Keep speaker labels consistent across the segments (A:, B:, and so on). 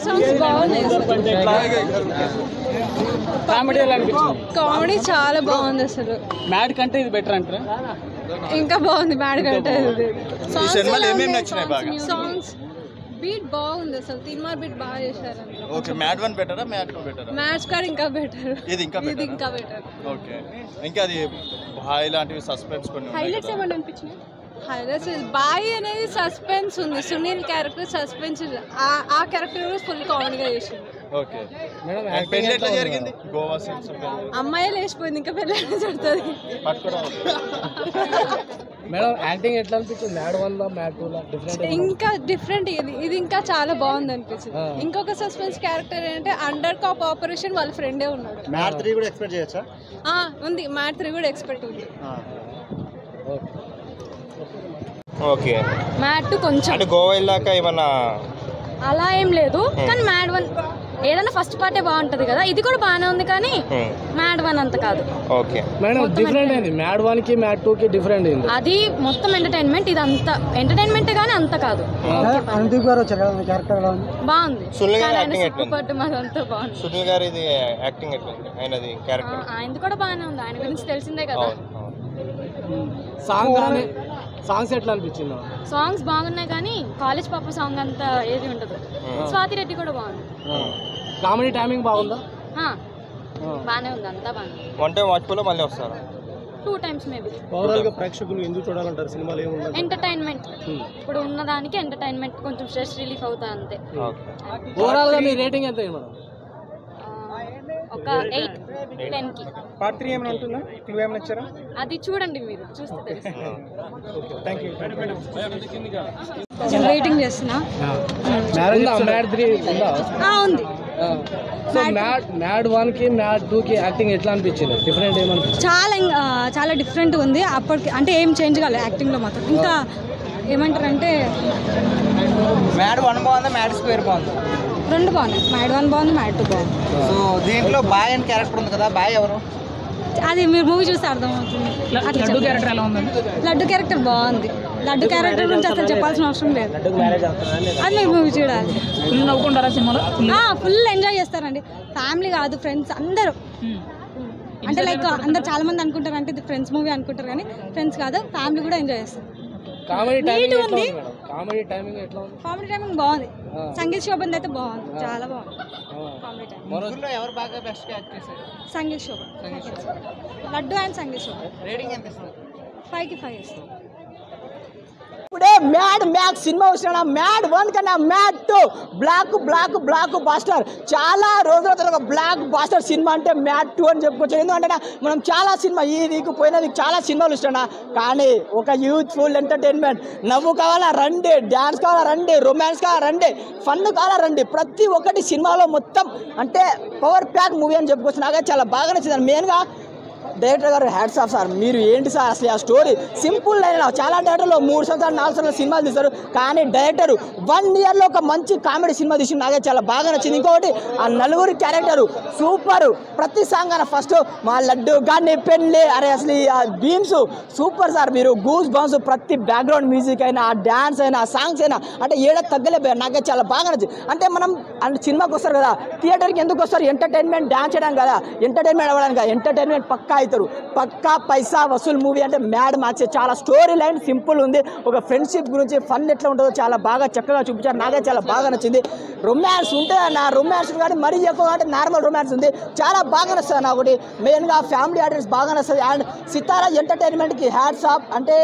A: Songs బాగున్నాయి. Comedy చాలా బాగుంది అసలు.
B: మ్యాడ్ కంటే ఇది బెటర్ అంటారా?
A: ఇంకా బాగుంది మ్యాడ్ కంటే.
C: సాంగ్స్
A: బీట్ బాగుంది అసలు. తీన్మార్ బీట్ బాగా చేశారు.
C: ఓకే, మ్యాడ్ 1 బెటరా మ్యాడ్ 2 బెటరా?
A: మ్యాడ్ స్క్వాడ్ ఇంకా బెటర్.
C: ఇది ఇంకా బెటర్. ఓకే, ఇంకా అది బాయ్ లాంటివి సస్పెన్స్ కొన్ని ఉన్నాయి.
A: హైలైట్స్ ఏమన్నా అనిపించినాయి? హైలైట్స్ బాయ్ అనేది సస్పెన్స్ ఉంది. Sunil character suspense. ఆ క్యారెక్టర్ ఫుల్ కామెడీగా చేసింది.
C: ఓకే మేడం, పెళ్లి ఎట్లా జరిగింది? గోవా సీన్స్
A: అమ్మాయి లేచిపోయింది, ఇంకా పెళ్లి ఎట్లా జరుగుతుంది?
B: మేడం యాక్టింగ్ ఎట్లా అనిపించింది? మ్యాడ్ 1 లో మ్యాడ్ 2 లో డిఫరెంట్?
A: ఇంకా డిఫరెంట్. ఇది ఇంకా చాలా బాగుంది అనిపించింది. ఇంకొక సస్పెన్స్ క్యారెక్టర్ ఏంటంటే అండర్ కాప్ ఆపరేషన్ వాళ్ళ ఫ్రెండే ఉన్నాడు.
C: మ్యాడ్ 3 కూడా ఎక్స్పెక్ట్ చేయొచ్చా?
A: ఉంది. మ్యాడ్ 3 కూడా ఎక్స్పెక్ట్ ఉంది.
C: ఓకే,
A: మ్యాడ్ 2 కొంచెం
C: అంటే గోవా వెళ్ళాక ఏమన్నా
A: అలా ఏం లేదు, కానీ మ్యాడ్ 1 ఏదైనా ఫస్ట్ పార్టే బాగుంటది కదా. ఇది కూడా బాగానే ఉంది, కానీ మ్యాడ్ 1 అంత కాదు.
C: ఓకే
B: మేడం, డిఫరెంట్ అయింది. మ్యాడ్ 1 కి మ్యాడ్ 2 కి డిఫరెంట్ అయింది.
A: అది మొత్తం ఎంటర్టైన్మెంట్, ఇది అంత ఎంటర్టైన్మెంట్ గానీ అంత కాదు. బాగుంది.
C: సునీల్ గారు ఇది యాక్టింగ్ ఎట్లుంది? ఆయనది క్యారెక్టర్
A: ఆయనది కూడా బాగానే ఉంది. ఆయన గురించి తెలిసిందే కదా.
B: సాంగ్స్ ఎట్లా అనిపించింది?
A: సాంగ్స్ బాగున్నాయి, కానీ కాలేజ్ పాప సాంగ్ అంతా ఏది ఉండదు. స్వాతి రెడ్డి కూడా బాగుంది.
B: కామెడీ టైమింగ్ బాగుందా?
A: బాగానే ఉంది, అంతా బాగుంది.
C: వన్ టైం వాచ్లో మళ్ళీ వస్తారా?
A: 2 times మేబీ.
B: ఓవరాల్ గా ప్రేక్షకులు ఎందుకు చూడాలంటారు సినిమాలు? ఏముంది?
A: ఎంటర్టైన్మెంట్. ఇప్పుడు ఉన్నదానికి ఎంటర్టైన్మెంట్, కొంచెం స్ట్రెస్ రిలీఫ్ అవుతా అంతే.
B: ఓవరాల్ గా మీ రేటింగ్ ఎంత మేడం?
A: ఒక 8, 10 కి.
B: పార్ట్ 3 ఏమైనా ఉంటుందా? క్లూ ఏమైనా ఇచ్చారా?
A: అది చూడండి, మీరు చూస్తే తెలుస్తుంది. వెయిటింగ్ చేస్తున్నా.
B: మ్యాడ్ 3 ఉందా?
A: ఉంది.
B: సో మ్యాడ్ 1 కి మ్యాడ్ 2 కి యాక్టింగ్ ఎట్లా అనిపించింది? డిఫరెంట్ ఏమనిపించింది?
A: చాలా డిఫరెంట్ ఉంది. అప్పటికి అంటే ఏం చేంజ్ కాలేదు యాక్టింగ్ లో మాత్రం. ఇంకా ఏమంటారంటే
D: మ్యాడ్ 1 బాగుందా, మ్యాడ్ స్క్వేర్ బాగుందా?
A: 2 బాగున్నాయి. మ్యాడ్ 1 బాగుంది, మ్యాడ్ 2 బాగుంది.
D: సో దీంట్లో బాయ్ అని క్యారెక్టర్ ఉంది కదా, బాయ్ ఎవరు?
A: అది మీరు మూవీ చూస్తే అర్థమవుతుంది.
B: లడ్డు క్యారెక్టర్ ఎలా ఉంది?
A: లడ్డు క్యారెక్టర్ బాగుంది. లడ్డు క్యారెక్టర్ గురించి అసలు చెప్పాల్సిన అవసరం లేదు. అది మీరు మూవీ చూడాలి.
B: ఫుల్ నవ్వుకుంటారా సినిమాలో?
A: ఫుల్ ఎంజాయ్ చేస్తారండి. ఫ్యామిలీ కాదు, ఫ్రెండ్స్ అందరూ. అంటే లైక్ అందరు చాలా మంది అనుకుంటారు అంటే ఇది ఫ్రెండ్స్ మూవీ అనుకుంటారు, కానీ ఫ్రెండ్స్ కాదు, ఫ్యామిలీ కూడా ఎంజాయ్ చేస్తారు.
B: కామెడీ టైమింగ్
A: ఉంది.
B: కామెడీ టైమింగ్ ఎట్లా ఉంది?
A: కామెడీ టైమింగ్ బాగుంది. సంగీత్ శోభన్ అయితే బాగుంది, చాలా బాగుంది. Comedy timing.
D: ముగ్గురులో ఎవరు బాగా బెస్ట్ యాక్ట్ చేశారు?
A: సంగీత్ శోభన్, లడ్డు అండ్ సంగీత్ శోభన్.
D: రేటింగ్ ఎంత ఇస్తుంది?
A: 5 కి 5 ఇస్తాం.
E: ఇప్పుడే మ్యాడ్ సినిమా వచ్చిన మ్యాడ్ 1 కన్నా మ్యాడ్ 2 బ్లాక్ బాస్టర్. చాలా రోజుల తర్వాత బ్లాక్ బాస్టర్ సినిమా అంటే మ్యాడ్ 2 అని చెప్పుకోవచ్చు. ఎందుకంటే మనం చాలా సినిమా ఈ వీక్ పోయిన వీక్ చాలా సినిమాలు ఇస్తున్నా, కానీ ఒక యూత్ఫుల్ ఎంటర్టైన్మెంట్. నవ్వు కావాలా రండి, డ్యాన్స్ కావాలా రండి, రొమాన్స్ కావాలా రండి, ఫన్ కావాలా రండి. ప్రతి ఒక్కటి సినిమాలో మొత్తం అంటే పవర్ ప్యాక్ మూవీ అని చెప్పుకోవచ్చు. నాకైతే చాలా బాగా నచ్చింది. మెయిన్గా డైరెక్టర్ గారు హ్యాట్స్ ఆఫ్ సార్. మీరు ఏంటి సార్ అసలు ఆ స్టోరీ సింపుల్ లైన్. చాలా డైరెక్టర్లు 3 సంవత్సరాలు 4 సంవత్సరాలు సినిమాలు తీస్తారు, కానీ డైరెక్టర్ 1 yearలో ఒక మంచి కామెడీ సినిమా తీసి నాకే చాలా బాగా నచ్చింది. ఇంకొకటి ఆ నలుగురి క్యారెక్టరు సూపర్. ప్రతి సాంగ్ అయినా ఫస్ట్ మా లడ్డు కానీ పెళ్ళి అరే అసలు ఆ బీమ్స్ సూపర్ సార్. మీరు గూస్ బాంబ్స్ ప్రతి బ్యాక్గ్రౌండ్ మ్యూజిక్ అయినా, ఆ డ్యాన్స్ అయినా, ఆ సాంగ్స్ అయినా అంటే తగ్గలే. నాకే చాలా బాగా నచ్చింది. అంటే మనం సినిమాకి వస్తారు కదా, థియేటర్కి ఎందుకు వస్తారు? ఎంటర్టైన్మెంట్ డ్యాన్స్ చేయడానికి కదా, ఎంటర్టైన్మెంట్ అవ్వడానికి. ఎంటర్టైన్మెంట్ పక్కా అవుతారు. పక్కా పైసా వసూల్ మూవీ అంటే మ్యాడ్ మార్క్స్. చాలా స్టోరీ లైన్ సింపుల్ ఉంది. ఒక ఫ్రెండ్షిప్ గురించి ఫన్ ఎట్లా ఉంటుందో చాలా బాగా చక్కగా చూపించారు. నాకే చాలా బాగా నచ్చింది. రొమాన్స్ ఉంటే నా రొమాన్స్ కానీ మరీ ఎక్కువ అంటే నార్మల్ రొమాన్స్ ఉంది, చాలా బాగా నచ్చుతుంది. నాకు ఒకటి మెయిన్గా ఫ్యామిలీ ఆడియన్స్ బాగా నచ్చుతుంది. అండ్ సితారా ఎంటర్టైన్మెంట్కి హ్యాట్స్ ఆఫ్. అంటే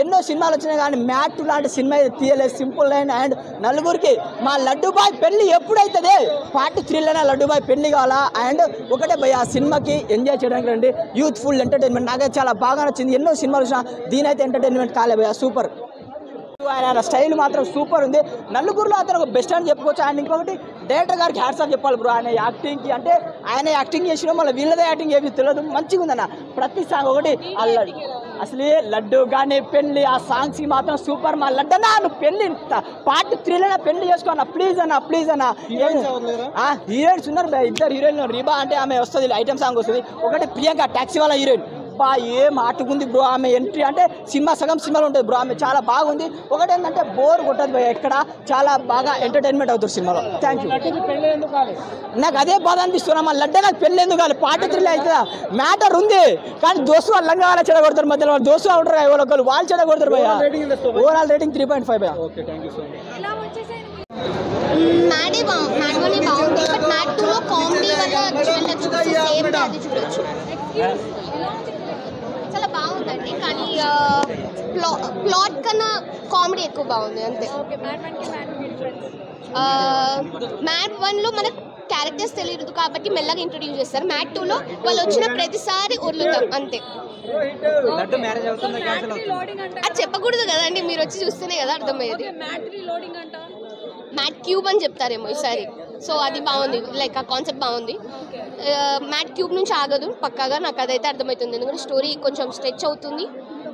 E: ఎన్నో సినిమాలు వచ్చినాయి, కానీ మ్యాడ్ 2 లాంటి సినిమా తీయలేదు. Simple line. అండ్ నలుగురికి మా లడ్డుబాయ్ పెళ్ళి ఎప్పుడైతుంది? పార్ట్ 3లోనే లడ్డుబాయ్ పెళ్ళి కావాలా. అండ్ ఒకటే భయ ఆ సినిమాకి ఎంజాయ్ చేయడానికి రండి. యూత్ఫుల్ ఎంటర్టైన్మెంట్ నాకైతే చాలా బాగా నచ్చింది. ఎన్నో సినిమాలు వచ్చినా దీనైతే ఎంటర్టైన్మెంట్ కాలే భయ, సూపర్. ఆయన స్టైల్ మాత్రం సూపర్ ఉంది. నలుగురిలో అతను ఒక బెస్ట్ అని చెప్పుకోవచ్చు. అండ్ ఇంకొకటి డైరెక్టర్ గారికి హ్యాట్స్ ఆఫ్ చెప్పాలి బ్రో. ఆయన యాక్టింగ్కి అంటే ఆయన యాక్టింగ్ చేసిన మళ్ళీ వీళ్ళదే యాక్టింగ్ ఏమి తెలియదు, మంచిగా ఉందన్న. ప్రతి సాంగ్ ఒకటి అసలు లడ్డు కానీ పెళ్ళి ఆ సాంగ్స్కి మాత్రం సూపర్. మా లడ్డన్నా నువ్వు పెళ్ళి పార్ట్ 3లోనే పెళ్లి చేసుకో ప్లీజ్ అన్న. హీరోయిన్స్ ఉన్నారు, 2 హీరోయిన్లు. రీబా అంటే ఆమె వస్తుంది, ఐటమ్ సాంగ్ వస్తుంది. ఒకటి ప్రియాంక టాక్సీ వాళ్ళ హీరోయిన్ అబ్బా ఏం ఆటుకుంది బ్రో ఆమె ఎంట్రీ అంటే సినిమా సగం సినిమాలో ఉంటుంది బ్రో ఆమె చాలా బాగుంది ఒకటేంటంటే బోర్ కొట్టదు భయ్య ఎక్కడ చాలా బాగా ఎంటర్టైన్మెంట్ అవుతుంది సినిమాలో థ్యాంక్ యూ నాకు అదే బాధ అనిపిస్తున్నా మా లడ్డ నాకు పెళ్ళి ఎందుకు కాదు పార్ట్ 3 అవుతుందా మ్యాటర్ ఉంది కానీ దోస్తు వాళ్ళు లంగా వాళ్ళ చెడగొడతారు మధ్యలో దోస్తు ఉంటారు ఎవరో ఒకరు వాళ్ళు చెడగొడతారు భయ్య ఓవరాల్ రేటింగ్ 3.5 భయ్య
F: మ్యాడ్ వన్ బాగుంది బట్ మ్యాడ్ 2లో కామెడీ వల్ల చూడొచ్చు సేమ్ అది చూడొచ్చు చాలా బాగుందండి కానీ ప్లాట్ కన్నా కామెడీ ఎక్కువ బాగుంది అంతే మ్యాడ్ 1లో మనకు క్యారెక్టర్స్ తెలియదు కాబట్టి మెల్లగా ఇంట్రొడ్యూస్ చేస్తారు మ్యాడ్ 2లో వాళ్ళు వచ్చిన ప్రతిసారి ఉర్లుతాం అంతే అది చెప్పకూడదు కదండి మీరు వచ్చి చూస్తేనే కదా అర్థమయ్యేది మ్యాడ్ క్యూబ్ అని చెప్తారేమో ఈసారి సో అది బాగుంది లైక్ ఆ కాన్సెప్ట్ బాగుంది మ్యాడ్ క్యూబ్ నుంచి ఆగదు పక్కాగా నాకు అదైతే అర్థమవుతుంది ఎందుకంటే స్టోరీ కొంచెం స్ట్రెచ్ అవుతుంది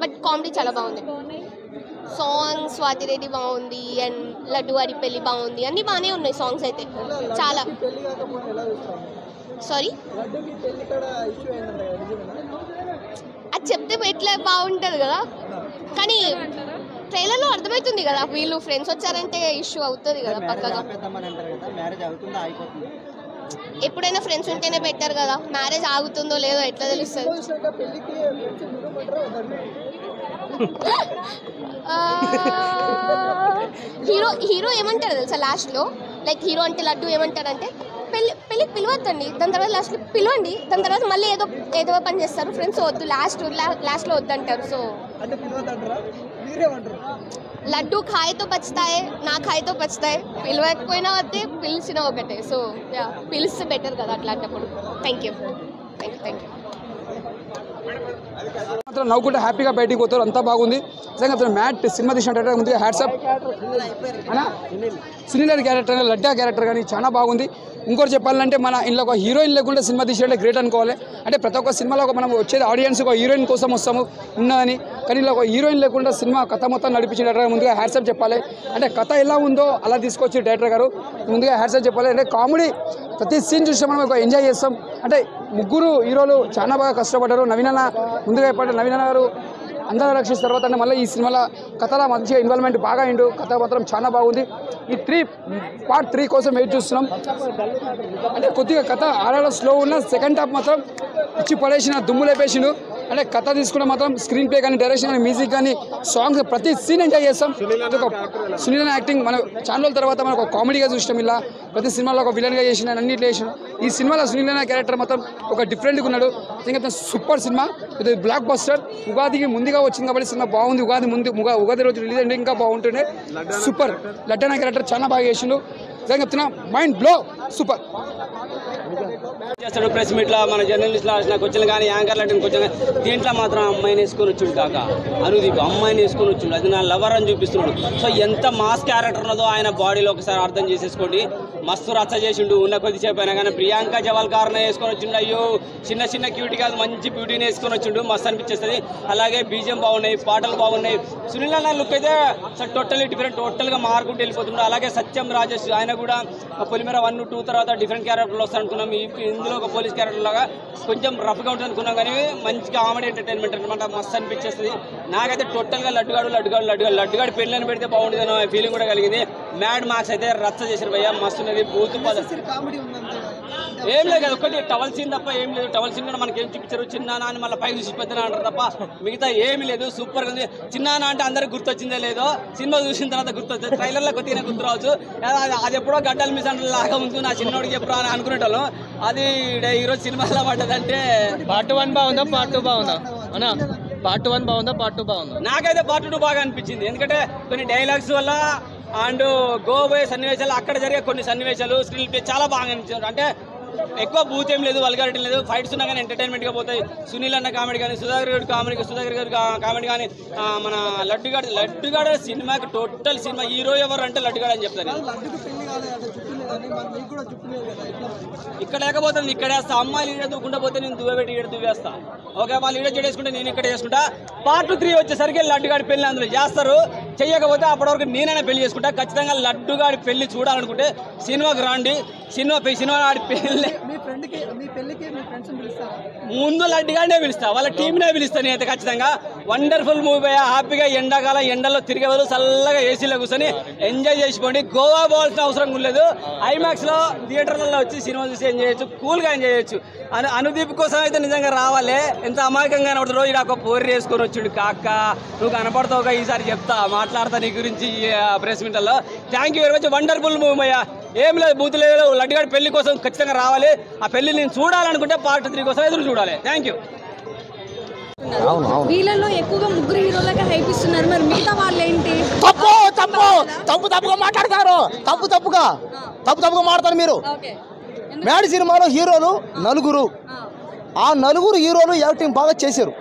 F: బట్ కామెడీ చాలా బాగుంది సాంగ్స్ స్వాతి రెడ్డి బాగుంది అండ్ లడ్డు వారి పెళ్ళి బాగుంది అన్నీ బాగానే ఉన్నాయి సాంగ్స్ అయితే చాలా సారీ అది చెప్తే ఎట్లా బాగుంటుంది కదా కానీ ట్రైలర్లో అర్థమవుతుంది కదా వీళ్ళు ఫ్రెండ్స్ వచ్చారంటే ఇష్యూ అవుతుంది కదా పక్కగా ఎప్పుడైనా ఫ్రెండ్స్ ఉంటేనే బెటర్ కదా మ్యారేజ్ ఆగుతుందో లేదో ఎట్లా తెలుస్తుంది హీరో ఏమంటారు తెలుసా లాస్ట్లో లైక్ హీరో అంటే లడ్డు ఏమంటాడంటే పెళ్ళికి పిలవద్దండి దాని తర్వాత లాస్ట్లో పిలవండి దాని తర్వాత మళ్ళీ ఏదో పని చేస్తారు ఫ్రెండ్స్ వద్దు లాస్ట్లో వద్దంటారు సో లడ్డు ఖాయితో పచ్చుతాయి నా ఖాయితో పచ్చుతాయి పిలవకపోయినా వద్దే పిలిచినా ఒకటే సో పిలిస్తే బెటర్ కదా అట్లాంటప్పుడు థ్యాంక్ యూ
G: మాత్రం నవ్వుకుంటే హ్యాపీగా బయటికి పోతారు అంతా బాగుంది నిజంగా అతను మ్యాట్ సినిమా తీసినట్టు ముందుగా హ్యాట్సాప్ అనా సునీల్ క్యారెక్టర్ లడ్డా క్యారెక్టర్ కానీ చాలా బాగుంది ఇంకోటి చెప్పాలంటే మన ఇంట్లో ఒక హీరోయిన్ లేకుండా సినిమా తీసేటే గ్రేట్ అనుకోవాలి అంటే ప్రతి ఒక్క సినిమాలో ఒక మనం వచ్చేది ఆడియన్స్ ఒక హీరోయిన్ కోసం వస్తాము ఉన్నదని కానీ ఇలా ఒక హీరోయిన్ లేకుండా సినిమా కథ మొత్తం నడిపించిన డైరెక్టర్ ముందుగా హ్యాట్సాప్ చెప్పాలి అంటే కథ ఎలా ఉందో అలా తీసుకొచ్చి డైరెక్టర్ గారు ముందుగా హ్యాట్సాప్ చెప్పాలి అంటే కామెడీ ప్రతి సీన్ చూస్తే మనం ఒక ఎంజాయ్ చేస్తాం అంటే ముగ్గురు హీరోలు చాలా బాగా కష్టపడ్డారు నవీనన్న ముందుగా చెప్పండి నవీనన్న గారు అందరూ రక్షించిన తర్వాత అంటే మళ్ళీ ఈ సినిమాలో కథలో మంచిగా ఇన్వాల్వ్మెంట్ బాగా అయిండు కథ మాత్రం చాలా బాగుంది ఈ పార్ట్ 3 కోసం వెయిట్ చూస్తున్నాం అంటే కొద్దిగా కథ ఆడలో స్లో ఉన్న సెకండ్ హాఫ్ మాత్రం ఇచ్చి పడేసిన దుమ్ము లేపేసిండు అంటే కథ తీసుకుంటే మాత్రం స్క్రీన్ ప్లే కానీ డైరెక్షన్ కానీ మ్యూజిక్ కానీ సాంగ్స్ ప్రతి సీన్ ఎంజాయ్ చేస్తాం సునీల్ యాక్టింగ్ మనం చాలా రోజుల తర్వాత మనకు ఒక కామెడీగా చూసినాం ఇలా ప్రతి సినిమాలో ఒక విలన్గా చేసిన అన్నింటిలో చేసిన ఈ సినిమాలో సునీల్ క్యారెక్టర్ మాత్రం ఒక డిఫరెంట్గా ఉన్నాడు ఇంకా సూపర్ సినిమా ఇది బ్లాక్ బస్టర్ ఉగాదికి ముందుగా వచ్చింది కాబట్టి సినిమా బాగుంది ఉగాది రోజు రిలీజ్ అంటే ఇంకా బాగుంటుండే సూపర్ లడ్డన క్యారెక్టర్ చాలా బాగా చేసిండు నిజంగా చెప్తున్నా మైండ్ బ్లో సూపర్
H: చేస్తాడు ప్రెస్ మీట్లో మన జర్నలిస్ట్లో నాకు వచ్చిన కానీ యాంకర్లు అంటే వచ్చిన దీంట్లో మాత్రం అమ్మాయిని వేసుకొని వచ్చిండు కాక అనుదీప్ అమ్మాయిని వేసుకొని వచ్చిండు అది నా లవర్ అని చూపిస్తున్నాడు సో ఎంత మాస్ క్యారెక్టర్ ఉన్నదో ఆయన బాడీలో ఒకసారి అర్థం చేసేసుకోండి మస్తు రచ్చ చేసిండు ఉన్న కొద్దిసేపు అయినా కానీ ప్రియాంక జవాల్కార్నే వేసుకొని వచ్చిండు అయ్యో చిన్న క్యూటీ కాదు మంచి బ్యూటీని వేసుకొని వచ్చిండు మస్తు అనిపించేస్తుంది అలాగే బీజియం బాగున్నాయి పాటలు బాగున్నాయి సునీల్ అన్న లుక్ అయితే టోటల్లీ డిఫరెంట్ టోటల్గా మారుకుంటూ వెళ్ళిపోతున్నాడు అలాగే సత్యం రాజేష్ ఆయన కూడా పొలిమేర 1, 2 తర్వాత డిఫరెంట్ క్యారెక్టర్లు వస్తాను అనుకున్నాం ఇందులో ఒక పోలీస్ క్యారెక్టర్ లాగా కొంచెం రఫ్గా ఉంటుంది అనుకున్నాం కానీ మంచి కామెడీ ఎంటర్టైన్మెంట్ అనమాట మస్తు అనిపించేస్తుంది నాకైతే టోటల్గా లడ్డుగాడు పెళ్ళని పెడితే బాగుంటుంది అన్న ఫీలింగ్ కూడా కలిగింది మ్యాడ్ మార్క్స్ అయితే రచ్చ చేసిన భయ్య మస్తు ఉన్నది బూత్ ఏం లేదు కదా ఒకటి టవల్ సీన్ తప్ప ఏం లేదు టవల్ సీన్ కూడా మనకి ఏం చూపించారు చిన్నానా అని మళ్ళీ పైకి చూసి పెద్దనా అంటారు తప్ప మిగతా ఏమి లేదు సూపర్గా ఉంది చిన్నానా అంటే అందరికి గుర్తొచ్చిందే లేదో సినిమా చూసిన తర్వాత గుర్తొచ్చింది ట్రైలర్లో కొద్దిగా గుర్తు రావచ్చు అది ఎప్పుడో గడ్డలు మిస్ అంటే లాగా ఉంది నా చిన్నోడికి ఎప్పుడో అని అనుకునేటోళ్ళం అది ఈరోజు సినిమాలో పడ్డదంటే
B: పార్ట్ 1 బాగుందా పార్ట్ 2 బాగుందా అన్నా పార్ట్ 1 బాగుందా పార్ట్ 2 బాగుందా
H: నాకైతే పార్ట్ 2 బాగా అనిపించింది ఎందుకంటే కొన్ని డైలాగ్స్ వల్ల అండ్ గోబోయే సన్నివేశాలు అక్కడ జరిగే కొన్ని సన్నివేశాలు స్క్రీన్ ప్లే చాలా బాగా అనిపించారు అంటే ఎక్కువ బూత్ ఏం లేదు వల్గారిటీ లేదు ఫైట్స్ ఉన్నా కానీ ఎంటర్టైన్మెంట్గా పోతాయి సునీల్ అన్న కామెడీ కానీ సుధాకర్ గారి కామెడీ కానీ మన లడ్డుగాడు సినిమాకి టోటల్ సినిమా హీరో ఎవరు అంటే లడ్డుగాడు అని చెప్తారు ఇక్కడ లేకపోతే ఇక్కడ వేస్తా అమ్మాయిలు ఈడ దూకుండా పోతే నేను దువ్వబెట్టి ఈడ దువ్వేస్తా ఓకే వాళ్ళు ఈడ చేసుకుంటే నేను ఇక్కడ చేసుకుంటా పార్ట్ 3 వచ్చేసరికి లడ్డుగాడి పెళ్లి అందులో చేస్తారు చెయ్యకపోతే అప్పటివరకు నేనైనా పెళ్లి చేసుకుంటా ఖచ్చితంగా లడ్డుగాడి పెళ్లి చూడాలనుకుంటే సినిమాకి రాండి సినిమా ఆడి పెళ్ళి ముందు లడ్డుగానే పిలుస్తా, వాళ్ళ టీంనే పిలుస్తా నేనైతే ఖచ్చితంగా. వండర్ఫుల్ మూవీ భయ్యా, హ్యాపీగా ఎండాకాలం ఎండలో తిరిగే బదులు చల్లగా ఏసీలో కూర్చొని ఎంజాయ్ చేసుకోండి. గోవా పోవాల్సిన అవసరం లేదు. ఐమాక్స్లో థియేటర్లలో వచ్చి సినిమా చూసి ఎంజాయ్ చేయొచ్చు, కూల్గా ఎంజాయ్ చేయొచ్చు. అనుదీప్ కోసం అయితే నిజంగా రావాలి. ఎంత అమాయకంగా కనబడుతుందో, ఇక్కడ ఒక పోర్రి వేసుకొని వచ్చిండు. కాక్క నువ్వు కనపడతావుగా, ఈసారి చెప్తా, మాట్లాడతా నీ గురించి ప్రెస్ మీట్లలో. Thank you very much. Wonderful movie భయ్యా, ఏం లేదు, బూత్ లేదు. లడ్డుగాడి పెళ్లి కోసం ఖచ్చితంగా రావాలి. ఆ పెళ్లి నేను చూడాలనుకుంటే పార్ట్ 3 కోసం ఎదురు చూడాలి. Thank you.
A: వీళ్ళలో ఎక్కువగా ముగ్గురు హీరోలకి హైప్ ఇస్తున్నారు, మరి మిగతా వాళ్ళు ఏంటి?
E: తప్పుగా మాట్లాడతారు. తప్పుగా మాట్లాడతారు మీరు. మ్యాడ్ సినిమాలో హీరోలు నలుగురు. ఆ నలుగురు హీరోలు యాక్టింగ్ బాగా చేశారు.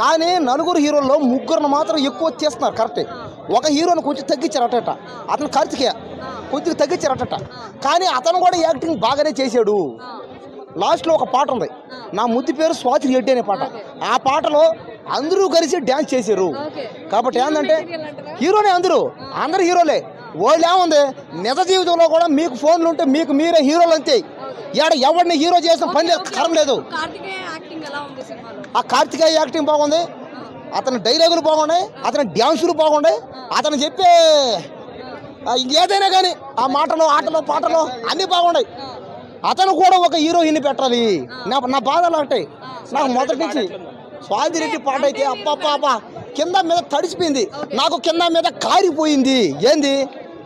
E: కానీ నలుగురు హీరోల్లో ముగ్గురును మాత్రం ఎక్కువ తీస్తున్నారు. కరెక్టే. ఒక హీరోని కొంచెం తగ్గించారట, అతను కార్తికేయ కొద్దిగా తగ్గించారట. కానీ అతను కూడా యాక్టింగ్ బాగానే చేశాడు. లాస్ట్లో ఒక పాట ఉంది, నా ముద్దు పేరు స్వాతి రెడ్డి అనే పాట. ఆ పాటలో అందరూ కలిసి డ్యాన్స్ చేశారు. కాబట్టి ఏంటంటే హీరోనే, అందరూ హీరోలే. వాళ్ళు ఏముంది, నిజ జీవితంలో కూడా మీకు ఫోన్లు ఉంటే మీకు మీరే హీరోలు అంతే. ఇక్కడ ఎవరిని హీరో చేసిన పని లేదు, కరం లేదు. ఆ కార్తికేయ యాక్టింగ్ బాగుంది, అతని డైలాగులు బాగున్నాయి, అతని డ్యాన్సులు బాగున్నాయి, అతను చెప్పే ఏదైనా కానీ ఆ మాటలు ఆటలు పాటలు అన్నీ బాగున్నాయి. అతను కూడా ఒక హీరోయిన్ పెట్టాలి. నా బాధలు ఉంటాయి. నాకు మొదటి నుంచి స్వాతిరెడ్డి పాట అయితే అప్ప కింద మీద తడిసిపోయింది, నాకు కింద మీద కారిపోయింది. ఏంది,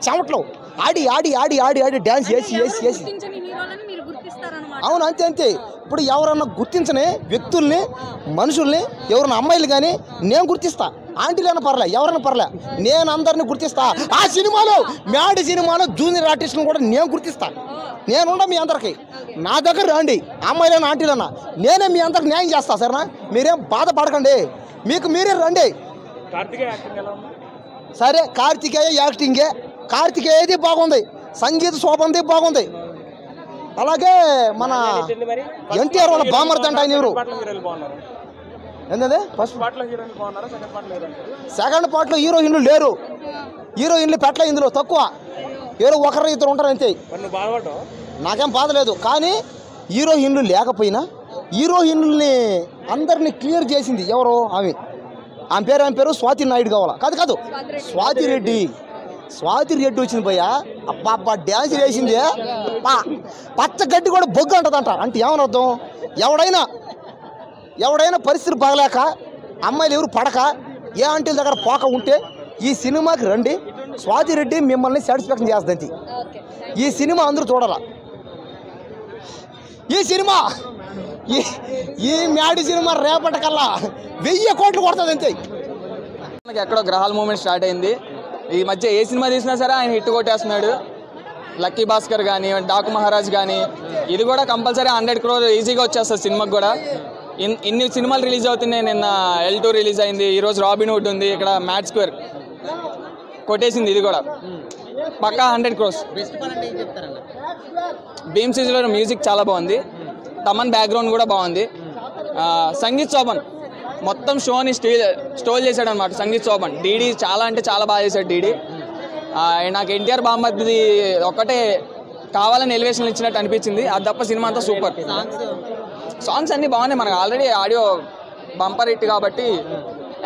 E: చెమట్లో ఆడి ఆడి ఆడి ఆడి ఆడి డ్యాన్స్ చేసి. అవును, అంతే. ఇప్పుడు ఎవరన్నా గుర్తించని వ్యక్తుల్ని, మనుషుల్ని, ఎవరన్నా అమ్మాయిలు కానీ నేను గుర్తిస్తా. ఆంటీలైనా పర్లే, ఎవరైనా పర్లే, నేను అందరినీ గుర్తిస్తా. ఆ సినిమాలో మ్యాడ్ సినిమాలో జూనియర్ ఆర్టిస్టులను కూడా నేను గుర్తిస్తా. నేనుండ మీ అందరికి, నా దగ్గర రండి, అమ్మాయిలైనా ఆంటీలైనా, నేనే మీ అందరికి న్యాయం చేస్తా. సరేనా, మీరేం బాధపడకండి, మీకు మీరే రండి. సరే, కార్తికేయ యాక్టింగే, కార్తికేయది బాగుంది, సంగీత శోభంది బాగుంది. అలాగే మన ఎన్టీఆర్ వాళ్ళ బామర్దంట ఆయన ఎవరు, ఏంటంటే ఫస్ట్ సెకండ్ పార్ట్లో హీరోయిన్లు లేరు, హీరోయిన్లు పెట్టలే ఇందులో, తక్కువ. ఎవరో ఒకరు ఇద్దరు ఉంటారు అంతే. నాకేం బాధ లేదు. కానీ హీరోయిన్లు లేకపోయినా హీరోయిన్లని అందరినీ క్లియర్ చేసింది ఎవరో, ఆమె పేరు స్వాతి నాయుడు కావాలా, కాదు స్వాతి రెడ్డి వచ్చింది భయ్యా. అబ్బా డ్యాన్స్ వేసింది, పచ్చ గడ్డి కూడా బొగ్గు అంటదంట. అంటే ఏమనర్థం, ఎవడైనా పరిస్థితి బాగలేక అమ్మాయిలు ఎవరు పడక ఏ ఆంటీల దగ్గర పోక ఉంటే ఈ సినిమాకి రండి. స్వాతి రెడ్డి మిమ్మల్ని సాటిస్ఫాక్షన్ చేస్తుంది. ఈ సినిమా అందరూ చూడాల. ఈ మ్యాడ్ సినిమా రేపటికల్లా 1000 కోట్లు కొడుతుంది అంతే.
D: ఎక్కడో గ్రహాల మూమెంట్ స్టార్ట్ అయింది. ఈ మధ్య ఏ సినిమా తీసినా సరే ఆయన హిట్ కొట్టేస్తున్నాడు. లక్కీ భాస్కర్ కానీ, డాకు మహారాజ్ కానీ, ఇది కూడా కంపల్సరీ 100 crore ఈజీగా వచ్చేస్తుంది సినిమాకి కూడా. ఇన్ని సినిమాలు రిలీజ్ అవుతున్నాయి. నిన్న L2 రిలీజ్ అయింది, ఈరోజు రాబిన్హుడ్ ఉంది, ఇక్కడ మ్యాడ్ స్క్వేర్ కొట్టేసింది. ఇది కూడా పక్కా 100 crores. భీమ్ సిరీస్లో మ్యూజిక్ చాలా బాగుంది, తమన్ బ్యాక్గ్రౌండ్ కూడా బాగుంది. సంగీత్ శోభన్ మొత్తం షోని స్టోల్ చేశాడు అనమాట. సంగీత్ శోభన్ డీడీ చాలా అంటే చాలా బాగా చేశాడు డీడీ. నాకు ఎన్టీఆర్ బామ్మది ఒక్కటే కావాలని ఎలివేషన్ ఇచ్చినట్టు అనిపించింది, అది తప్ప సినిమా అంతా సూపర్. సాంగ్స్ అన్నీ బాగున్నాయి, మనకు ఆల్రెడీ ఆడియో బంపర్ హిట్ కాబట్టి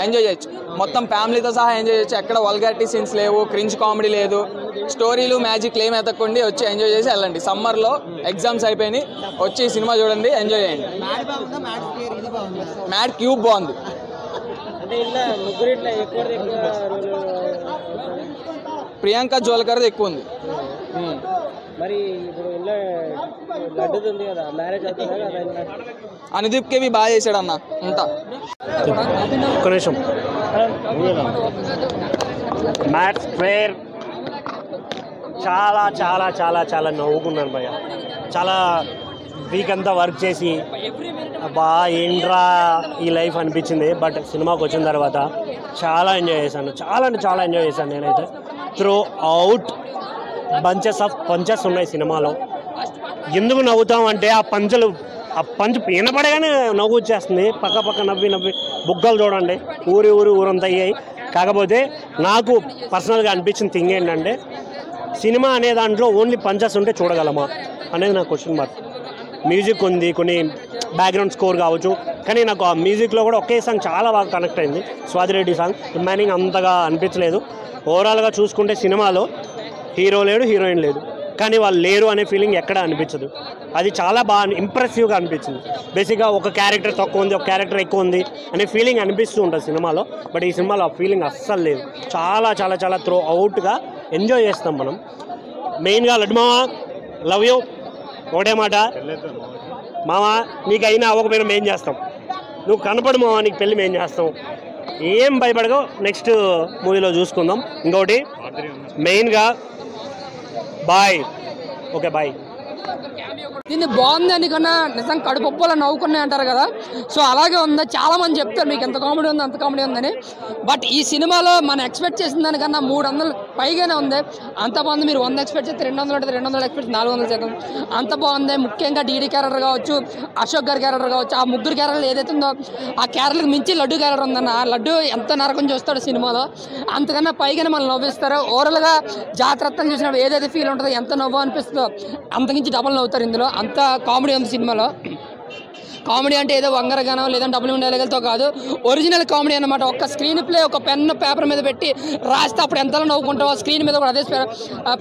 D: ఎంజాయ్ చేయొచ్చు. మొత్తం ఫ్యామిలీతో సహా ఎంజాయ్ చేయొచ్చు. ఎక్కడ వల్గారిటీ సీన్స్ లేవు, క్రింజ్ కామెడీ లేదు, స్టోరీలు మ్యాజిక్ ఏం ఎతక్కండి, వచ్చి ఎంజాయ్ చేసి వెళ్ళండి. సమ్మర్లో ఎగ్జామ్స్ అయిపోయినాయి, వచ్చి ఈ సినిమా చూడండి, ఎంజాయ్ చేయండి. మ్యాడ్ క్యూబ్ బాగుంది. ప్రియాంక జోల్కర్ది ఎక్కువ ఉంది. అనుదీప్ కేవి బాగా చేశాడు అన్న. ఉంటా
I: ఒక్క నిమిషం. మ్యాడ్ స్క్వేర్ చాలా చాలా చాలా చాలా నవ్వుకున్నాను భయ్య. చాలా వీక్ అంతా వర్క్ చేసి అబ్బా ఏంట్రా ఈ లైఫ్ అనిపించింది. బట్ సినిమాకి వచ్చిన తర్వాత చాలా ఎంజాయ్ చేశాను, చాలా అంటే చాలా ఎంజాయ్ చేశాను నేనైతే. త్రూ అవుట్ పంచెస్ ఉన్నాయి సినిమాలో. ఎందుకు నవ్వుతామంటే ఆ పంచు వినపడగానే నవ్వు వచ్చేస్తుంది. పక్క నవ్వి బుగ్గలు చూడండి ఊరంతా అయ్యాయి. కాకపోతే నాకు పర్సనల్గా అనిపించిన థింగ్ ఏంటంటే, సినిమా అనే దాంట్లో ఓన్లీ పంచెస్ ఉంటే చూడగలమా, అనేది నా క్వశ్చన్ మార్క్. మ్యూజిక్ ఉంది, కొన్ని బ్యాక్గ్రౌండ్ స్కోర్ కావచ్చు, కానీ నాకు ఆ మ్యూజిక్లో కూడా ఒకే సాంగ్ చాలా బాగా కనెక్ట్ అయింది, స్వాతిరెడ్డి సాంగ్. రిమైనింగ్ అంతగా అనిపించలేదు. ఓవరాల్గా చూసుకుంటే సినిమాలో హీరో లేడు, హీరోయిన్ లేదు, కానీ వాళ్ళు లేరు అనే ఫీలింగ్ ఎక్కడా అనిపించదు. అది చాలా బాగా ఇంప్రెసివ్గా అనిపించింది. బేసిక్గా ఒక క్యారెక్టర్ తక్కువ ఉంది, ఒక క్యారెక్టర్ ఎక్కువ ఉంది అనే ఫీలింగ్ అనిపిస్తూ ఉంటుంది సినిమాలో. బట్ ఈ సినిమాలో ఆ ఫీలింగ్ అస్సలు లేదు. చాలా చాలా చాలా త్రో అవుట్గా ఎంజాయ్ చేస్తాం మనం. మెయిన్గా లడ్డు మామ, లవ్ యూ. ఒకటే మాట, మామ నీకు అయినా అవ్వకపోయినా మేం చేస్తాం. నువ్వు కనపడు మామ, నీకు పెళ్ళి మేం చేస్తాం. ఏం భయపడగో, నెక్స్ట్ మూవీలో చూసుకుందాం. ఇంకోటి మెయిన్గా బాయ్, ఓకే బాయ్.
G: దీన్ని బాగుంది అని కన్నా నిజంగా కడుపొప్పలో నవ్వుకున్నాయి అంటారు కదా, సో అలాగే ఉంది. చాలా మంది చెప్తారు మీకు ఎంత కామెడీ ఉంది, అంత కామెడీ ఉందని. బట్ ఈ సినిమాలో మనం ఎక్స్పెక్ట్ చేసిన దానికన్నా 300 పైగానే ఉంది. అంత బాగుంది. మీరు 100 ఎక్స్పెక్ట్ చేస్తే 200 ఉంటుంది, 200 ఎక్స్పెక్ట్ 400 శాతం అంత బాగుంది. ముఖ్యంగా డీడీ క్యారెక్టర్ కావచ్చు, అశోక్ గారి క్యారెక్టర్ కావచ్చు, ఆ ముగ్గురు క్యారెక్టర్లు ఏదైతే ఉందో ఆ క్యారెక్టర్కి మించి లడ్డు క్యారెక్టర్ ఉందన్న. ఆ లడ్డు ఎంత నరకం చూస్తాడు సినిమాలో, అంతకన్నా పైగానే మనం నవ్విస్తారు. ఓవరాల్గా జాగ్రత్తలు చూసినప్పుడు ఏదైతే ఫీల్ ఉంటుందో, ఎంత నవ్వు అనిపిస్తుందో అంతకించి డబల్ నవ్వుతారు ఇందులో. అంత కామెడీ ఉంది సినిమాలో. కామెడీ అంటే ఏదో వంగరగానో లేదంటే డబ్బులు ఉండేలతో కాదు, ఒరిజినల్ కామెడీ అనమాట. ఒక స్క్రీన్ ప్లే ఒక పెన్ పేపర్ మీద పెట్టి రాస్తే అప్పుడు ఎంతలో నవ్వుకుంటావో స్క్రీన్ మీద కూడా అదే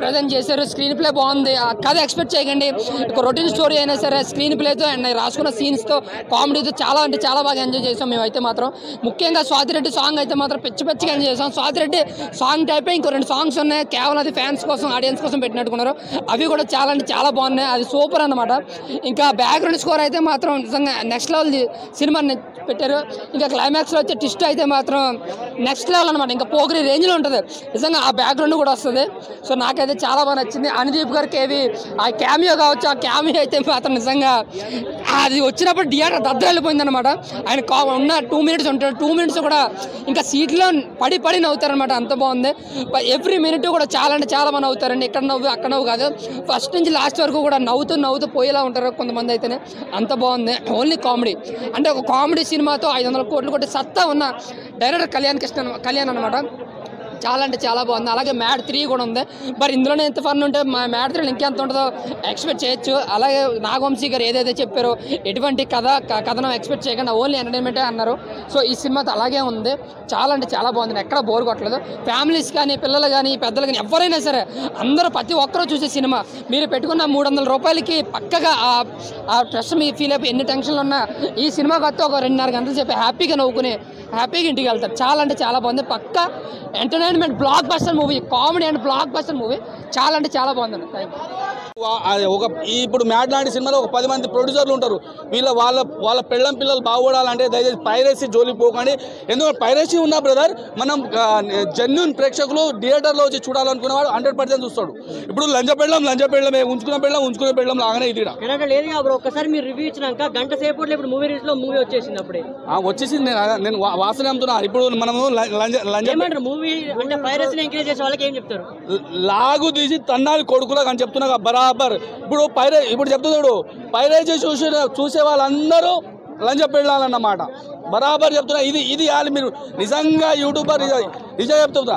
G: ప్రజెంట్ చేశారు. స్క్రీన్ ప్లే బాగుంది. ఆ కథ ఎక్స్పెక్ట్ చేయకండి. ఒక రొటీన్ స్టోరీ అయినా సరే స్క్రీన్ ప్లేతో అండ్ రాసుకున్న సీన్స్తో కామెడీతో చాలా అంటే చాలా బాగా ఎంజాయ్ చేసాం మేమైతే మాత్రం. ముఖ్యంగా స్వాతిరెడ్డి సాంగ్ అయితే మాత్రం పిచ్చిగా ఎంజాయ్ చేసాం. స్వాతిరెడ్డి సాంగ్ టైపే ఇంకో 2 సాంగ్స్ ఉన్నాయి, కేవలం అది ఫ్యాన్స్ కోసం ఆడియన్స్ కోసం పెట్టినట్టుకున్నారు. అవి కూడా చాలా అంటే చాలా బాగున్నాయి. అది సూపర్ అన్నమాట. ఇంకా బ్యాక్గ్రౌండ్ స్కోర్ అయితే మాత్రం నిజంగా నెక్స్ట్ లెవెల్ సినిమాని పెట్టారు. ఇంకా క్లైమాక్స్లో వచ్చే ట్విస్ట్ అయితే మాత్రం నెక్స్ట్ లెవెల్ అనమాట. ఇంకా పోగిరి రేంజ్లో ఉంటుంది నిజంగా. ఆ బ్యాక్గ్రౌండ్ కూడా వస్తుంది. సో నాకైతే చాలా బాగా నచ్చింది. అనుదీప్ గారికి ఏవి ఆ క్యామియో కావచ్చు, ఆ క్యామియో అయితే మాత్రం నిజంగా అది వచ్చినప్పుడు థియేటర్ దద్ద వెళ్ళిపోయింది అనమాట. ఆయన ఉన్న 2 మినిట్స్ ఉంటాడు, 2 మినిట్స్ కూడా ఇంకా సీట్లో పడి నవ్వుతారనమాట. అంత బాగుంది. ఎవ్రీ మినిట్ కూడా చాలా అంటే చాలా మంది నవ్వుతారండి. ఇక్కడ నవ్వు అక్కడ నవ్వు కాదు, ఫస్ట్ నుంచి లాస్ట్ వరకు కూడా నవ్వుతూ పోయేలా ఉంటారు కొంతమంది అయితేనే. అంత బాగుంది. ఓన్లీ కామెడీ అంటే ఒక కామెడీ సినిమాతో 500 కోట్లు కొట్టి సత్తా ఉన్న డైరెక్టర్ కళ్యాణ్ అనమాట. చాలా అంటే చాలా బాగుంది. అలాగే మ్యాడ్ 3 కూడా ఉంది. మరి ఇందులోనే ఎంత ఫన్ ఉంటే మ్యాడ్ 3 ఇంకెంత ఉంటుందో ఎక్స్పెక్ట్ చేయొచ్చు. అలాగే నాగవంశీ గారు ఏదైతే చెప్పారో ఎటువంటి కథనం ఎక్స్పెక్ట్ చేయకుండా ఓన్లీ ఎంటర్టైన్మెంటే అన్నారు. సో ఈ సినిమాతో అలాగే ఉంది. చాలా అంటే చాలా బాగుంది. ఎక్కడ బోర్ కొట్టలేదు. ఫ్యామిలీస్ కానీ పిల్లలు కానీ పెద్దలు కానీ ఎవరైనా సరే అందరూ ప్రతి ఒక్కరూ చూసే సినిమా. మీరు పెట్టుకున్న 300 రూపాయలకి పక్కగా ఆ స్ట్రెస్ మీ ఫీల్ అయిపోయి ఎన్ని టెన్షన్లు ఉన్నా ఈ సినిమాకి వస్తే ఒక 2.5 గంటలు చెప్పి హ్యాపీగా నవ్వుకుని హ్యాపీగా ఇంటికి వెళ్తారు. చాలా అంటే చాలా బాగుంది. పక్క entertainment block buster movie, comedy and block buster movie. చాలా అంటే చాలా బాగుందండి.
B: ఇప్పుడు మ్యాడ్ లాంటి సినిమాలో ఒక 10 మంది ప్రొడ్యూసర్లు ఉంటారు. వాళ్ళ పిల్లలు బాగుపడాలంటే దయచేసి పైరసీ జోలికి పోకండి. ఎందుకంటే పైరసీ ఉన్న బ్రదర్ మనం జెన్యూన్ ప్రేక్షకులు థియేటర్లో వచ్చి చూడాలనుకునేవాడు 100% చూస్తాడు. ఇప్పుడు లంచ పెళ్ళం ఉంచుకునే పెళ్ళం లాగానే ఇది
E: లేదు బ్రో. ఒకసారి మీరు రివ్యూ ఇచ్చినాక గంట సేపట్లో ఇప్పుడు మూవీ రీల్స్ లో మూవీ వచ్చేసింది. అప్పుడే
B: వచ్చేసింది. నేను వాసన అమ్ముతున్నా. ఇప్పుడు మనము
E: మూవీ అంటే పైరసీని ఎంకరేజ్ చేసే వాళ్ళకి ఏం చెప్తారు?
B: లాగు తీసి తన్నాలి కొడుకులకు అని చెప్తున్నా బరాబర్. ఇప్పుడు చెప్తున్నాడు పైరసీ చూసే వాళ్ళందరూ లంచ పెళ్ళాలన్నమాట. బరాబర్ చెప్తున్నా. ఇది వాళ్ళు మీరు నిజంగా యూట్యూబర్ నిజంగా చెప్తున్నా.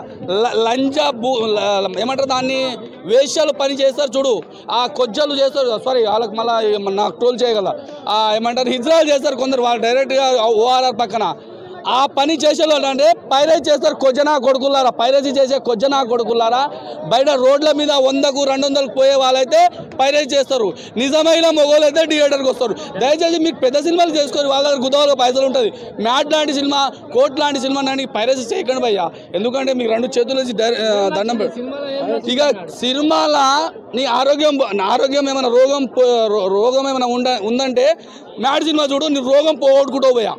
B: ఏమంటారు దాన్ని, వేష్యాలు పని చేస్తారు చూడు, ఆ కొజ్జలు చేస్తారు. సారీ వాళ్ళకి మళ్ళీ నాకు ట్రోల్ చేయగల ఏమంటారు హిజ్రాలు చేస్తారు కొందరు. వాళ్ళు డైరెక్ట్గా ఓఆర్ఆర్ పక్కన ఆ పని చేసేవాళ్ళు అంటే పైరసీ చేస్తారు. పైరసీ చేసే కొజ్జనా కొడుకులారా. బయట రోడ్ల మీద 100కు 200కు పోయే వాళ్ళైతే పైరసీ చేస్తారు. నిజమైన మొగోళ్ళు అయితే థియేటర్కి వస్తారు. దయచేసి మీకు పెద్ద సినిమాలు చేసుకొని వాళ్ళ దగ్గర గుదవాళ్ళ పైసలు ఉంటుంది. మ్యాడ్ లాంటి సినిమా, కోర్టు లాంటి సినిమా నాని పైరసీ చేయకండి భయ్యా. ఎందుకంటే మీకు 2 చేతులు వేసి దండం పెట్టి ఇక సినిమాల నీ ఆరోగ్యం ఏమైనా రోగం ఏమైనా ఉందంటే మ్యాడ్ సినిమా చూడు, నీ రోగం పోగొట్టుకుంటావు భయ్యా.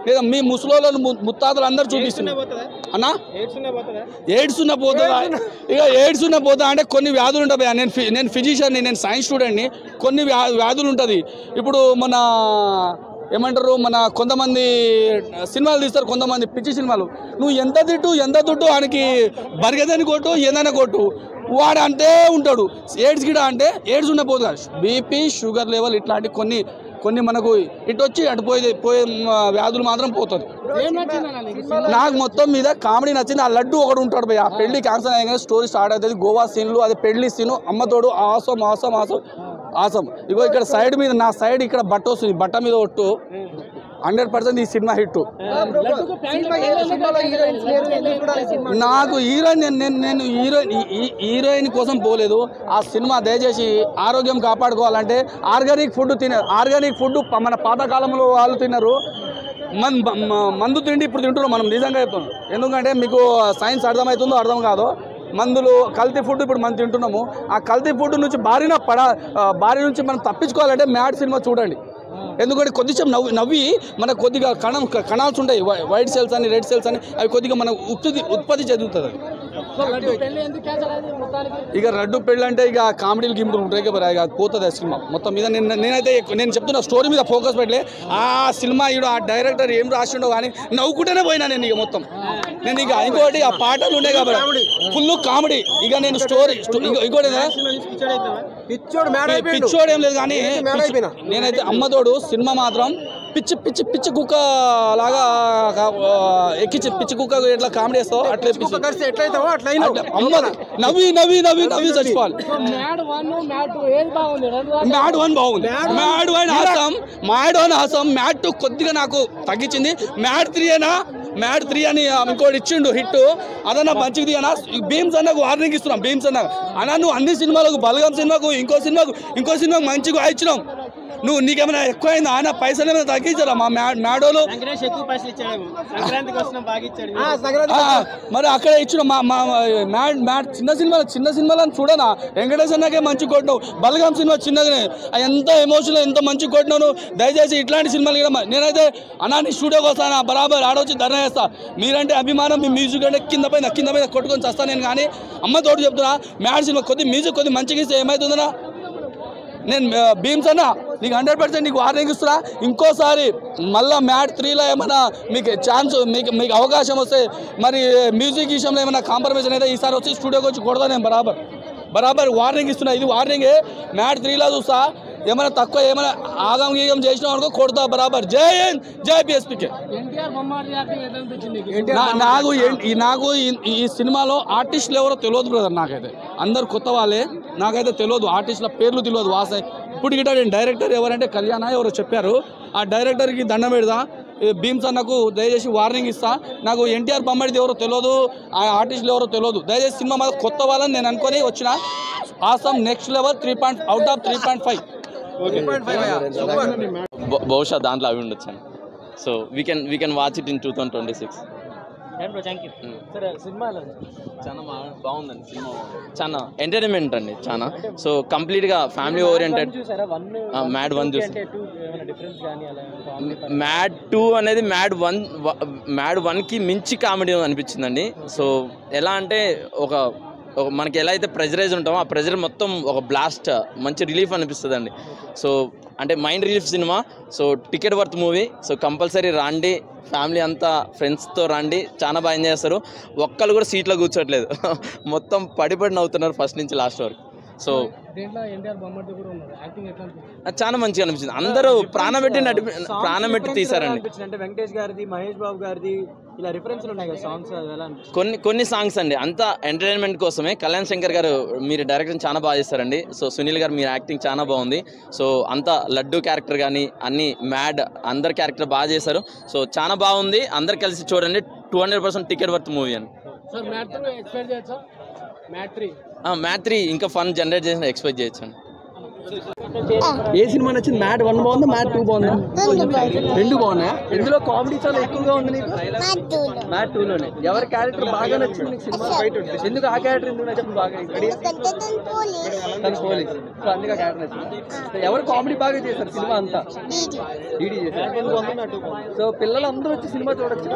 B: లేదా మీ ముసలోళ్ళను ముత్తాతలు అందరూ చూపిస్తున్నారు అన్నా. ఎయిడ్స్ ఉన్న పోతుందా? ఇక ఎయిడ్స్ ఉన్న పోతా అంటే కొన్ని వ్యాధులు ఉంటాయి. నేను ఫిజిషియన్ని, నేను సైన్స్ స్టూడెంట్ని. కొన్ని వ్యాధులు ఉంటుంది. ఇప్పుడు మన ఏమంటారు కొంతమంది సినిమాలు తీస్తారు, కొంతమంది పిచ్చి సినిమాలు. నువ్వు ఎంత తిట్టు ఆయనకి బరిగదని కొట్టు, ఏదైనా కొట్టు, వాడు అంతే ఉంటాడు. ఎయిడ్స్ గిడ అంటే ఎయిడ్స్ ఉన్న పోతుంది. బీపీ, షుగర్ లెవెల్ ఇట్లాంటి కొన్ని మనకు ఇటు వచ్చి అటు పోయే వ్యాధులు మాత్రం పోతుంది. నాకు మొత్తం మీద కామెడీ నచ్చింది. ఆ లడ్డు ఒకడు ఉంటాడు భయ్య. పెళ్లి క్యాన్సర్ అయ్యగానే స్టోరీ స్టార్ట్ అవుతుంది. గోవా సీన్లు, అది పెళ్లి సీను, అమ్మతోడు ఆసం ఆసం. ఇగో ఇక్కడ సైడ్ మీద నా సైడ్ ఇక్కడ బట్ట వస్తుంది, బట్ట మీద ఒట్టు 100% ఈ సినిమా హిట్. నాకు నేను హీరోయిన్ కోసం పోలేదు ఆ సినిమా. దయచేసి ఆరోగ్యం కాపాడుకోవాలంటే ఆర్గానిక్ ఫుడ్ మన పాతకాలంలో వాళ్ళు తిన్నారు. మందు తిండి ఇప్పుడు తింటున్నాం మనం, నిజంగా చెప్తున్నాం. ఎందుకంటే మీకు సైన్స్ అర్థమవుతుందో అర్థం కాదో, మందులు కల్తీ ఫుడ్ ఇప్పుడు మనం తింటున్నాము. ఆ కల్తీ ఫుడ్ నుంచి బారి నుంచి మనం తప్పించుకోవాలంటే మ్యాడ్ సినిమా చూడండి. ఎందుకంటే కొద్దిసేపు నవ్వి మనకు కొద్దిగా కణాల్స్ ఉంటాయి, వైట్ సెల్స్ అని రెడ్ సెల్స్ అని, అవి కొద్దిగా మనం ఉత్పత్తి చెందుతుంది. ఇక రడ్డు పెళ్ళి అంటే ఇక కామెడీలు గిమ్ములు ఉంటాయి కదా, ఇక పోతుంది ఆ సినిమా మొత్తం మీద. నేను చెప్తున్నా స్టోరీ మీద ఫోకస్ పెట్టలే. ఆ సినిమా ఆ డైరెక్టర్ ఏం రాసిండో కానీ నవ్వుకుంటేనే పోయినా నేను ఇక మొత్తం. నేను ఇక ఇంకోటి ఆ పాటలు ఉన్నాయి కాబట్టి ఫుల్ కామెడీ. ఇక నేను స్టోరీ ఇంకోటి పిచ్చోడు ఏం లేదు కానీ నేనైతే అమ్మతోడు సినిమా మాత్రం పిచ్చి కుక్క లాగా ఎక్కించి పిచ్చి కుక్క ఎట్లా కామెడీ వేస్తావు అట్లా నవ్వి చచ్చిపోవాలి. మ్యాడ్ 1 బాగుంది, మ్యాడ్ 1 ఆసం. మ్యాడ్ 2 కొద్దిగా నాకు తగ్గించింది. మ్యాడ్ 3 అని ఇంకోటి ఇచ్చిండు హిట్, అదన్నా మంచిది అన్న. భీమ్స్ అన్నకు వార్నింగ్ ఇస్తున్నాం. భీమ్స్ అన్న నువ్వు అన్ని సినిమాలకు బలగం సినిమాకు ఇంకో సినిమాకు మంచిగా ఇచ్చినాం. నీకేమైనా ఎక్కువైందా? ఆయన పైసలు ఏమైనా తగ్గించారా మా మ్యాడోలు? మరి అక్కడే ఇచ్చిన మా మ్యాడ్ చిన్న సినిమాలను చూడనా? వెంకటేష్ అన్నకే మంచి కొట్టినావు. బలగం సినిమా చిన్నగానే ఎంత ఎమోషనల్ ఎంత మంచి కొట్టినావు. దయచేసి ఇట్లాంటి సినిమాలు కూడా నేనైతే అన్నాన్ని స్టూడియోకి వస్తాను, బరాబర్ ఆడొచ్చి ధర్నా చేస్తా. మీరంటే అభిమానం, మీ మ్యూజిక్ అంటే కింద పైన కొట్టుకొని వస్తాను నేను. కానీ అమ్మతోడు చెప్తున్నా, మ్యాడ్ సినిమా కొద్ది మ్యూజిక్ కొద్ది మంచిగా ఇస్తే ఏమవుతుందన్నా? నేను భీమ్స్ అన్న నీకు 100% నీకు వార్నింగ్ ఇస్తున్నా. ఇంకోసారి మళ్ళీ మ్యాడ్ 3లో ఏమైనా మీకు ఛాన్స్ మీకు అవకాశం వస్తే మరి మ్యూజిక్ విషయంలో ఏమైనా కాంప్రమైజ్ అయితే ఈసారి వచ్చి స్టూడియోకి వచ్చి కొడతా. నేను బరాబర్ వార్నింగ్ ఇస్తున్నా. ఇది వార్నింగే. మ్యాడ్ 3లో చూస్తా ఏమైనా తక్కువ ఏమైనా ఆగం చేసినాం అనుకో కొడతా బరాబర్. జై పిఎస్పీకే. నాకు ఈ సినిమాలో ఆర్టిస్టులు ఎవరో తెలియదు బ్రదర్. నాకైతే అందరు కొత్త వాళ్ళే, నాకైతే తెలియదు ఆర్టిస్టుల పేర్లు తెలియదు. ఇప్పుడు గిట్ట నేను డైరెక్టర్ ఎవరంటే కళ్యాణ ఎవరో చెప్పారు. ఆ డైరెక్టర్కి దండం పెడదా. భీమ్స్ అన్నకు దయచేసి వార్నింగ్ ఇస్తా. నాకు ఎన్టీఆర్ బొమ్మడిది ఎవరో తెలియదు, ఆ ఆర్టిస్టులు ఎవరో తెలియదు. దయచేసి సినిమా మాకు కొత్త వాళ్ళని నేను అనుకొని వచ్చిన. Awesome next level 3 out of 3.5.
J: బహుశా దాంట్లో అవి ఉండొచ్చు. So we can watch it in 2026. చాలా బాగుందండి సినిమా, చాలా ఎంటర్టైన్మెంట్ అండి చాలా. సో కంప్లీట్గా ఫ్యామిలీ ఓరియంటెడ్. మ్యాడ్ 1 చూసి మ్యాడ్ 2 అనేది మ్యాడ్ 1కి మించి కామెడీ అనిపించిందండి. సో ఎలా అంటే మనకి ఎలా అయితే ప్రెజరైజ్ ఉంటామో ఆ ప్రెజర్ మొత్తం ఒక బ్లాస్ట్, మంచి రిలీఫ్ అనిపిస్తుంది అండి. సో అంటే mind relief cinema. So ticket worth movie. So compulsory రండి, ఫ్యామిలీ అంతా ఫ్రెండ్స్తో రండి, చాలా బాగా ఎంజాయ్ చేస్తారు. ఒక్కళ్ళు కూడా సీట్లో కూర్చోట్లేదు, మొత్తం పడి నవ్వుతున్నారు ఫస్ట్ నుంచి లాస్ట్ వరకు. సో చాలా మంచిగా అనిపించింది. అందరూ ప్రాణం పెట్టి తీసారండి.
E: వెంకటేష్ గారిది, మహేష్ బాబు గారిది ఇలా రిఫరెన్స్లు ఉన్నాయి కదా సాంగ్స్,
J: కొన్ని సాంగ్స్ అండి అంతా ఎంటర్టైన్మెంట్ కోసమే. కళ్యాణ్ శంకర్ గారు మీరు డైరెక్షన్ చాలా బాగా చేస్తారండి. సో సునీల్ గారు మీరు యాక్టింగ్ చాలా బాగుంది. సో అంతా లడ్డు క్యారెక్టర్ కానీ అన్ని మ్యాడ్ అందరు క్యారెక్టర్ బాగా చేశారు. సో చాలా బాగుంది, అందరు కలిసి చూడండి. 200% టికెట్ వర్త్ మూవీ అండి. మ్యాడ్ 3 ఇంకా ఫన్ జనరేట్ చేసిన ఎక్స్పెక్ట్ చేయొచ్చు.
E: ఏ సినిమా నచ్చింది? మ్యాడ్ 1 బాగుందా, మ్యాడ్ 2 బాగుందా? రెండు బాగున్నాయా? ఎందులో కామెడీ చాలా ఎక్కువగా ఉంది నీకు? మ్యాడ్ 2లోనే ఎవరి క్యారెక్టర్ బాగా నచ్చింది నీకు సినిమా? ఎందుకు ఆ క్యారెక్టర్ ఎందుకు నచ్చింది బాగా? తను పోలీస్, సో అందుకే క్యారెక్టర్ నచ్చింది. ఎవరు కామెడీ బాగా చేశారు సినిమా అంతా? డీడీ చేశారు. సో పిల్లలందరూ వచ్చి సినిమా చూడొచ్చు.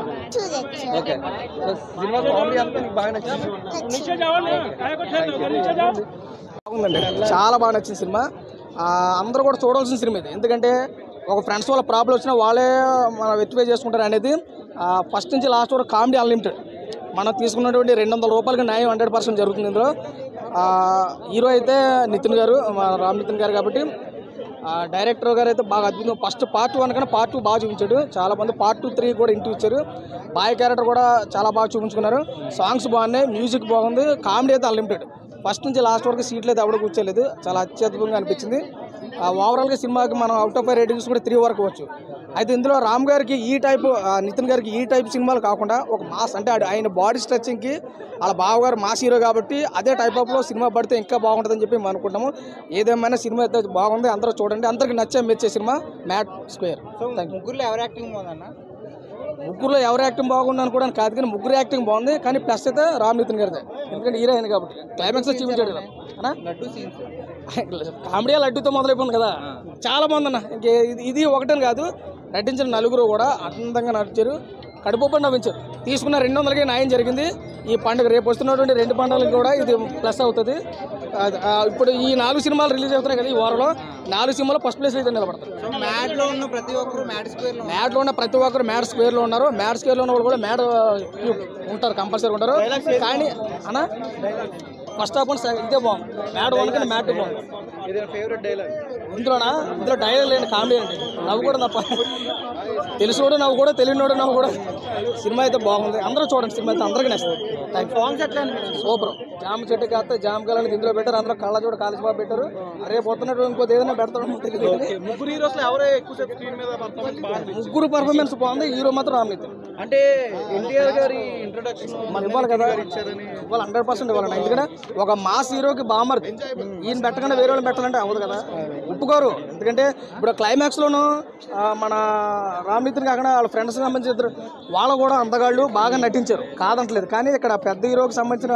E: ఓకే, సో సినిమా కామెడీ అంతా నీకు బాగా నచ్చింది? బాగుందండి, చాలా బాగా నచ్చింది సినిమా. అందరూ కూడా చూడాల్సిన సినిమా ఇది. ఎందుకంటే ఒక ఫ్రెండ్స్ వాళ్ళ ప్రాబ్లం వచ్చినా వాళ్ళే మన వెరిఫై చేసుకుంటారు అనేది. ఫస్ట్ నుంచి లాస్ట్ వరకు కామెడీ అన్లిమిటెడ్. మనం తీసుకున్నటువంటి 200 రూపాయలకి న్యాయం 100% జరుగుతుంది ఇందులో. హీరో అయితే నితిన్ గారు, రామ్ నితిన్ గారు కాబట్టి. డైరెక్టర్ గారు అయితే బాగా అద్భుతం. ఫస్ట్ పార్ట్ 1 కన్నా పార్ట్ 2 బాగా చూపించాడు. చాలా మంది పార్ట్ 2, 3 కూడా ఇంటూ ఇచ్చారు. బాయ్ క్యారెక్టర్ కూడా చాలా బాగా చూపించుకున్నారు. సాంగ్స్ బాగున్నాయి, మ్యూజిక్ బాగుంది, కామెడీ అయితే అన్లిమిటెడ్. ఫస్ట్ నుంచి లాస్ట్ వరకు సీట్లు అయితే ఎవడో కూర్చోలేదు. చాలా అత్యద్భుతంగా అనిపించింది. ఓవరాల్గా సినిమాకి మనం అవుట్ ఆఫ్ రేటింగ్స్ కూడా 3 వరకు వచ్చు. అయితే ఇందులో రామ్ గారికి ఈ టైపు, నితిన్ గారికి ఈ టైప్ సినిమాలు కాకుండా ఒక మాస్, అంటే ఆయన బాడీ స్ట్రెచ్చింగ్కి వాళ్ళ బావగారు మాస్ హీరో కాబట్టి అదే టైప్ ఆఫ్లో సినిమా పడితే ఇంకా బాగుంటుందని చెప్పి మేము అనుకుంటాము. ఏదేమైనా సినిమా అయితే బాగుంది, అందరూ చూడండి. అందరికి మెచ్చే సినిమా మ్యాడ్ స్క్వేర్.
K: ముగ్గురులో ఎవరి యాక్టింగ్ బాగుందన్న?
E: ముగ్గురులో ఎవరు యాక్టింగ్ బాగుంది అనుకోవడానికి కాదు, కానీ ముగ్గురు యాక్టింగ్ బాగుంది. కానీ ప్లస్ అయితే రామ్ నితిన్ గారిదే, ఎందుకంటే హీరో అయిన కాబట్టి క్లైమాక్స్ చూపించాడు కదా అన్న. కామెడీ లడ్డూతో మొదలైపోయింది కదా, చాలా బాగుందన్న. ఇంకే ఇది ఒకటని కాదు, నటించిన నలుగురు కూడా అందంగా నటించారు, కడుపు నవ్వించారు. తీసుకున్న 200కి న్యాయం జరిగింది. ఈ పండుగ రేపు వస్తున్నటువంటి 2 పండుగలకు కూడా ఇది ప్లస్ అవుతుంది. ఇప్పుడు ఈ 4 సినిమాలు రిలీజ్ అవుతున్నాయి కదా ఈ వారంలో, 4 సినిమాలు ఫస్ట్ ప్లేస్లో అయితే నిలబడతారు.
K: మ్యాడ్లో ఉన్న ప్రతి ఒక్కరు మ్యాడ్ స్క్వేర్లో
E: మ్యాడ్ స్క్వేర్లో ఉన్నారు. మ్యాడ్ స్క్వేర్లో ఉన్న వాళ్ళు కూడా మ్యాడ్ ఉంటారు, కంపల్సరీ ఉంటారు. కానీ అన్న ఫస్ట్ హాఫ్ ఇదే బాగుంది, మ్యాడ్ 1 కానీ మ్యాడ్ 2 బాగుంది.
K: ఫేవరెట్ డైలాగ్
E: ఇందులో డైలాగ్ లేని కామెడీ అండి, నవ్వు కూడా తప్ప. తెలిసినోడు నవ్వు కూడా, తెలియనోడు నవ్వు కూడా. సినిమా అయితే బాగుంది, అందరూ చూడండి. సినిమా అయితే అందరికీ నచ్చుతుంది. సూపర్. జామ చెట్టు కాస్తే జామ కాలని ఇందులో పెట్టారు, అందులో కళ్ళ చూడ కాలేజ్ బాబు పెట్టారు. రేపు పోతున్నట్టు ఇంకోటి ఏదైనా పెడతాడు తెలియదు.
C: ముగ్గురు హీరోస్లో ఎవరే ఎక్కువసేపు స్క్రీన్ మీద పర్ఫార్మెన్స్ బాగుంది?
E: ముగ్గురు పర్ఫార్మెన్స్ బాగుంది, హీరో మాత్రం రామ్ నితిన్.
C: అంటే ఎన్టీఆర్ గారి ఇంట్రొడక్షన్
E: మనం ఇవ్వాలి కదా, ఇవ్వాలి 100% ఇవ్వాలండి. ఎందుకంటే ఒక మాస్ హీరోకి బామర్ది, ఈయన పెట్టకుండా వేరే వాళ్ళు పెట్టాలంటే అవ్వదు కదా, ఒప్పుకోరు. ఎందుకంటే ఇప్పుడు క్లైమాక్స్లోనూ మన రామ్ నితిన్ కాకుండా వాళ్ళ ఫ్రెండ్స్కి సంబంధించిన ఇద్దరు వాళ్ళు కూడా అందగాళ్ళు బాగా నటించారు, కాదంటలేదు. కానీ ఇక్కడ పెద్ద హీరోకి సంబంధించిన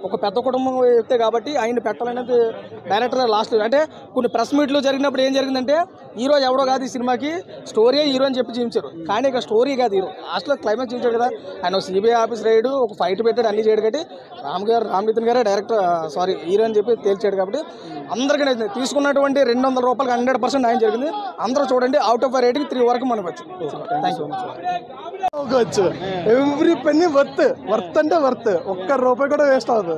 E: ఒక పెద్ద కుటుంబం వ్యక్తే కాబట్టి ఆయన పెట్టాలనేది డైరెక్టర్ లాస్ట్. అంటే కొన్ని ప్రెస్ మీట్లు జరిగినప్పుడు ఏం జరిగిందంటే హీరో ఎవడో కాదు, ఈ సినిమాకి స్టోరీ హీరో అని చెప్పి చూపించారు. కానీ ఇక్కడ స్టోరీ కాదు, హీరో లాస్ట్లో క్లైమాక్స్ చూపించాడు కదా. ఆయన ఒక సిబిఐ ఆఫీస్ రైడు, ఒక ఫైట్ పెట్టాడు, అన్ని చేయడు కాబట్టి రామ్ నితిన్ గారే డైరెక్టర్ హీరో అని చెప్పి తేల్చాడు. కాబట్టి అందరికీ తీసుకున్నటువంటి 200 రూపాయలకి 100% న్యాయం జరిగింది. అందరూ చూడండి. అవుట్ ఆఫ్ రేటింగ్ 3 వరకు మనకు వచ్చు. Thank you.
L: Every penny worth అంటే వర్త్, ఒక్క రూపాయి కూడా వేస్ట్ అవ్వదు.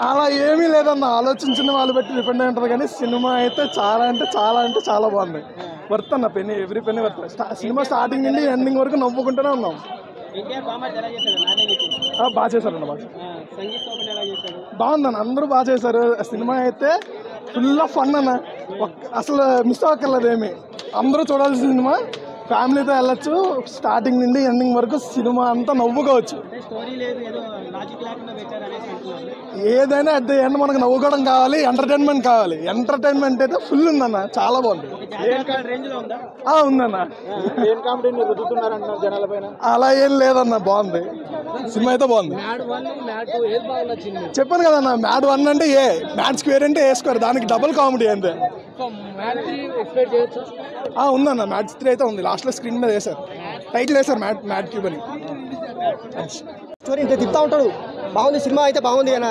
L: అలా ఏమీ లేదన్న, ఆలోచించిన వాళ్ళు బట్టి డిపెండ్ అయి ఉంటుంది. కానీ సినిమా అయితే చాలా బాగుంది. వర్త్ అన్న, penny every penny worth. Cinema starting నుండి ఎండింగ్ వరకు నవ్వుకుంటూనే ఉన్నాం. బాగా చేశారన్న, బాగుందన్న, అందరూ బాగా చేశారు. సినిమా అయితే ఫుల్ ఆఫ్ ఫన్ అన్న, అసలు మిస్ అవ్వక్కర్లేదు ఏమి. అందరూ చూడాల్సిన సినిమా, ఫ్యామిలీతో వెళ్ళొచ్చు. స్టార్టింగ్ నుండి ఎండింగ్ వరకు సినిమా అంతా నవ్వుకోవచ్చు. ఏదైనా అట్ ది ఎండ్ మనకు నవ్వుకోవడం కావాలి, ఎంటర్టైన్మెంట్ కావాలి. ఎంటర్టైన్మెంట్ అయితే ఫుల్ ఉందన్న, చాలా బాగుంది. ఉందన్న, అలా ఏం లేదన్న, బాగుంది. సినిమా అయితే బాగుంది. చెప్పాను కదన్న, మ్యాడ్ 1 అంటే ఏ, మ్యాడ్ స్క్వేర్ అంటే ఏ స్క్వేర్, దానికి డబుల్ కామెడీ అంతే. ఉందన్న, మ్యాడ్ 3 అయితే ఉంది. లాస్ట్లో స్క్రీన్ మీద వేశారు, టైటిల్ వేశారు మ్యాడ్ క్యూబ్ అని.
E: స్టోరీ ఇంత తిప్పుతూ ఉంటాడు, బాగుంది. సినిమా అయితే బాగుంది అన్న.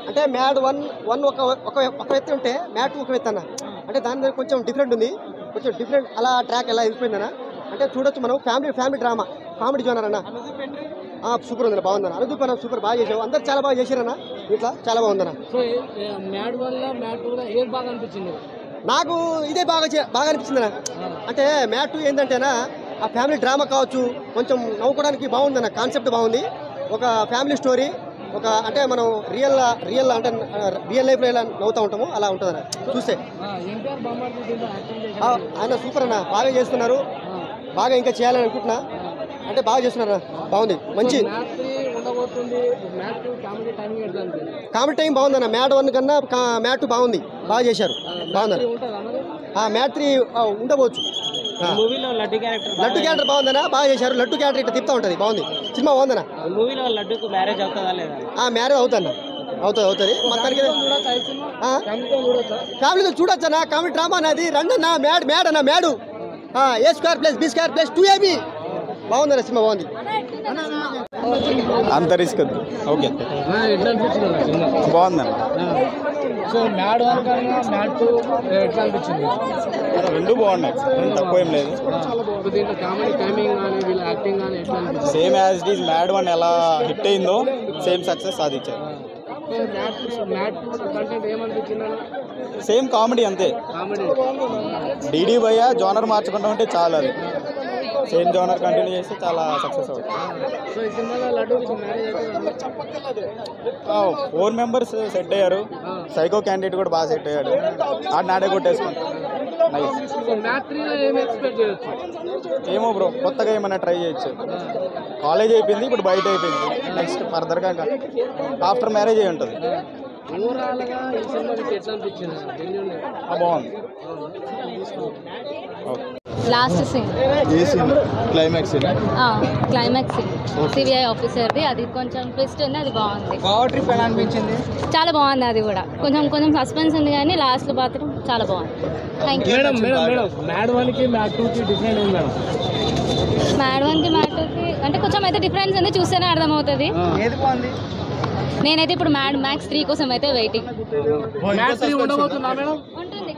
E: అంటే మ్యాడ్ 1 ఒక వ్యక్తి ఉంటే మ్యాడ్ 2 ఒక వ్యక్తి అన్న. అంటే దాని మీద కొంచెం డిఫరెంట్ ఉంది, కొంచెం డిఫరెంట్. అలా ట్రాక్ ఎలా వెళ్ళిపోయిందన్న, అంటే చూడొచ్చు మనం. ఫ్యామిలీ డ్రామా, కామెడీ జోనర్ అన్న. సూపర్ ఉందన్న, బాగుందన్న. అనుదీప్ అన్న సూపర్, బాగా చేసావు. అందరు చాలా బాగా చేశారన్న, ఇట్లా చాలా బాగుందన్న. నాకు ఇదే బాగా అనిపించిందన్న. అంటే మ్యాడ్ 2 ఏంటంటేనా, ఆ ఫ్యామిలీ డ్రామా కావచ్చు, కొంచెం నవ్వుకోవడానికి బాగుందన్న. కాన్సెప్ట్ బాగుంది. ఒక ఫ్యామిలీ స్టోరీ, ఒక అంటే మనం రియల్ అంటే రియల్ లైఫ్లో ఎలా నవ్వుతూ ఉంటాము అలా ఉంటుందన్న చూస్తే. ఆయన సూపర్ అన్న, బాగా చేస్తున్నారు. బాగా ఇంకా చేయాలని అనుకుంటున్నా. అంటే బాగా చేస్తున్నారు, బాగుంది, మంచి కామెడీ టైం బాగుందన్న. మ్యాడ్ 1 కన్నా మ్యాడ్ 2 బాగుంది, బాగా చేశారు, బాగుందన్న. మ్యాడ్ 3 ఉండవచ్చు. లడ్డు క్యారెక్టర్ బాగుందన్న, బాగా చేశారు. లడ్డు క్యారెక్టర్ ఇట్లా తిప్పుతూ ఉంటుంది, బాగుంది. సినిమా బాగుందన్న. మూవీలో లడ్డుకు మ్యారేజ్ అవుతుందా లేదా? మ్యారేజ్ అవుతుంది, మొత్తానికి ఫ్యామిలీతో చూడొచ్చు అన్న. కామెడీ డ్రామా అనేది రెండన్న. మ్యాడ్ అన్న, మ్యాడు A2+B2+2AB బాగుందన్న, సినిమా బాగుంది.
C: అంత రిస్క్ ఓకే, బాగుందన్న.
K: సో మ్యాడ్ 1 కన్నా మ్యాడ్ 2 ఎట్లా అనిపించింది?
C: రెండు బాగున్నాయి, తక్కువ ఏం లేదు.
K: దీంట్లో కామెడీ టైమింగ్ కానీ వీళ్ళ యాక్టింగ్ కానీ ఎట్లా అనిపించింది?
C: Same as it is mad 1 ఎలా హిట్ అయిందో సేమ్ సక్సెస్ సాధించారు.
K: మ్యాడ్ 2 కంటెంట్ ఏమనిపించింది?
C: సేమ్ కామెడీ అంతే. డీడీ భయ్య జోనర్ మార్చుకుంటా ఉంటే చాలు, అది
M: సేమ్ జోనర్ కంటిన్యూ చేస్తే చాలా సక్సెస్ అవుతుంది.
K: సో ఈ సినిమాలో లడ్డూకి మ్యారేజ్ అయితే
M: 4 మెంబర్స్ సెట్ అయ్యారు. సైకో క్యాండిడేట్ కూడా బాగా సెట్ అయ్యాడు. ఆడు నాడే కొట్టేసుకుంటారు.
K: సో మ్యాట్ 3లో ఏం ఎక్స్పెక్ట్ చేయొచ్చు?
M: ఏమో బ్రో, కొత్తగా ఏమైనా ట్రై చేయొచ్చు. కాలేజ్ అయిపోయింది, ఇప్పుడు బయట అయిపోయింది. నెక్స్ట్ ఫర్దర్గా ఆఫ్టర్ మ్యారేజ్ అయి ఉంటుంది.
K: ఓవరాల్గా ఈ సినిమా మీకు ఎట్లా అనిపించింది?
M: బాగుంది.
N: లాస్ట్ సీన్
C: ఏ scene? Climax scene.
N: Climax scene CBI ఆఫీసర్ది, అది కొంచెం ట్విస్ట్ ఉంది, అది బాగుంది.
E: గోవా ట్రిప్ ఎలా అనిపించింది?
N: చాలా బాగుంది. అది కూడా కొంచెం సస్పెన్స్ ఉంది కానీ లాస్ట్లో మాత్రం చాలా బాగుంది. Thank you.
K: మేడం మ్యాడ్ 1కి మ్యాడ్ 2కి డిఫరెంట్ ఉంది మేడం.
N: మ్యాడ్ 1కి మ్యాడ్ 2కి అంటే కొంచెం అయితే డిఫరెన్స్ ఉంది, చూస్తేనే అర్థమవుతుంది.
E: ఏది బాగుంది?
N: నేనైతే ఇప్పుడు మ్యాడ్ మ్యాక్స్ 3 కోసం అయితే వెయిటింగ్.
K: మ్యాడ్ 3 ఉండబోతుందా మేడం?
N: ఉంటుంది.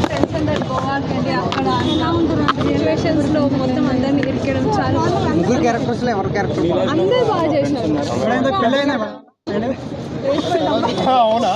A: ఫ్రెండ్స్ అందరు గోవాకి వెళ్ళి అక్కడ ఎలా ఉంటారు రిలేషన్స్లో మొత్తం అందరిని ఇరికడం చాలా
E: ముగ్గురు క్యారెక్టర్స్లో ఎవరు క్యారెక్టర్
A: అందరూ బాగా చేసినారు.
C: అవునా?